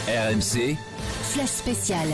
RMC, Flash spécial.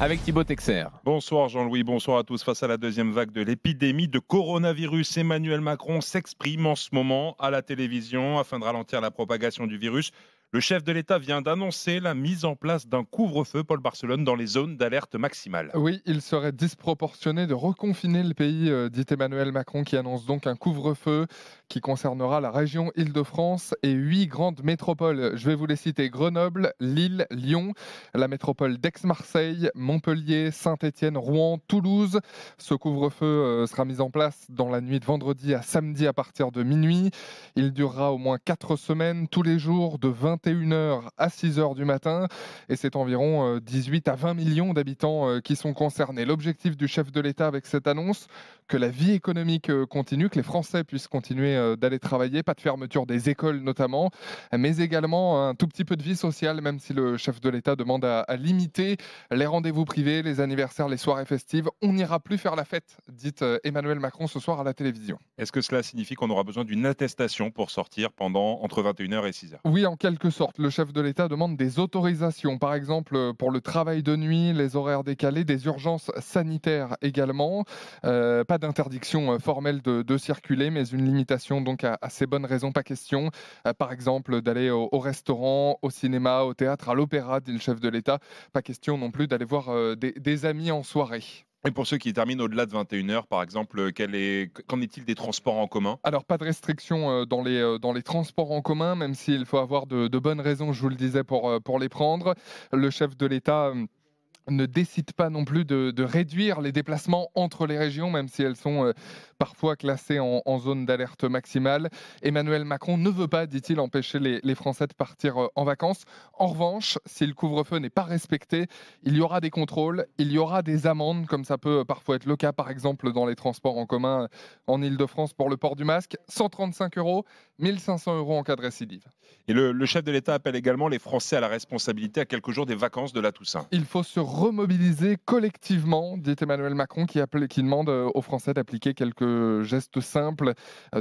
Avec Thibaut Texer. Bonsoir Jean-Louis, bonsoir à tous. Face à la deuxième vague de l'épidémie de coronavirus, Emmanuel Macron s'exprime en ce moment à la télévision afin de ralentir la propagation du virus. Le chef de l'État vient d'annoncer la mise en place d'un couvre-feu, Paul Barcelone, dans les zones d'alerte maximale. Oui, il serait disproportionné de reconfiner le pays, dit Emmanuel Macron, qui annonce donc un couvre-feu qui concernera la région Île-de-France et 8 grandes métropoles. Je vais vous les citer: Grenoble, Lille, Lyon, la métropole d'Aix-Marseille, Montpellier, Saint-Étienne, Rouen, Toulouse. Ce couvre-feu sera mis en place dans la nuit de vendredi à samedi à partir de minuit. Il durera au moins 4 semaines, tous les jours, de 21h à 6h du matin. Et c'est environ 18 à 20 millions d'habitants qui sont concernés. L'objectif du chef de l'État avec cette annonce, que la vie économique continue, que les Français puissent continuer d'aller travailler, pas de fermeture des écoles notamment, mais également un tout petit peu de vie sociale, même si le chef de l'État demande à limiter les rendez-vous privés, les anniversaires, les soirées festives. On n'ira plus faire la fête, dit Emmanuel Macron ce soir à la télévision. Est-ce que cela signifie qu'on aura besoin d'une attestation pour sortir entre 21h et 6h? Oui, en quelque sorte. Le chef de l'État demande des autorisations, par exemple pour le travail de nuit, les horaires décalés, des urgences sanitaires également. Pas d'interdiction formelle de circuler, mais une limitation donc à ces bonnes raisons, pas question. Par exemple d'aller au restaurant, au cinéma, au théâtre, à l'opéra, dit le chef de l'État. Pas question non plus d'aller voir des amis en soirée. Et pour ceux qui terminent au-delà de 21h, par exemple, qu'en est-il des transports en commun? Alors, pas de restriction dans les transports en commun, même s'il faut avoir de bonnes raisons, je vous le disais, pour les prendre. Le chef de l'État ne décide pas non plus de réduire les déplacements entre les régions, même si elles sont parfois classées en zone d'alerte maximale. Emmanuel Macron ne veut pas, dit-il, empêcher les Français de partir en vacances. En revanche, si le couvre-feu n'est pas respecté, il y aura des contrôles, il y aura des amendes, comme ça peut parfois être le cas, par exemple, dans les transports en commun en Île-de-France pour le port du masque. 135 €, 1 500 € en cas de récidive. Et le chef de l'État appelle également les Français à la responsabilité à quelques jours des vacances de la Toussaint. Il faut se remobiliser collectivement, dit Emmanuel Macron, qui demande aux Français d'appliquer quelques gestes simples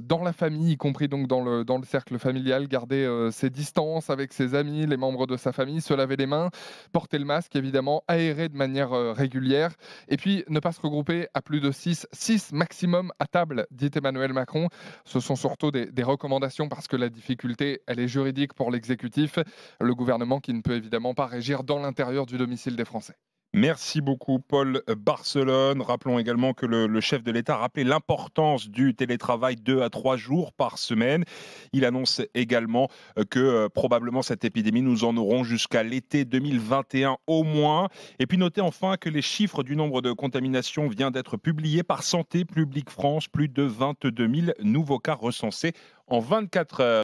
dans la famille, y compris donc dans le cercle familial, garder ses distances avec ses amis, les membres de sa famille, se laver les mains, porter le masque évidemment, aérer de manière régulière, et puis ne pas se regrouper à plus de 6 maximum à table, dit Emmanuel Macron. Ce sont surtout des recommandations parce que la difficulté, elle est juridique pour l'exécutif, le gouvernement qui ne peut évidemment pas régir dans l'intérieur du domicile des Français. Merci beaucoup Paul Barcelone. Rappelons également que le chef de l'État a rappelé l'importance du télétravail 2 à 3 jours par semaine. Il annonce également que probablement cette épidémie, nous en aurons jusqu'à l'été 2021 au moins. Et puis notez enfin que les chiffres du nombre de contaminations viennent d'être publiés par Santé publique France. Plus de 22 000 nouveaux cas recensés en 24 heures.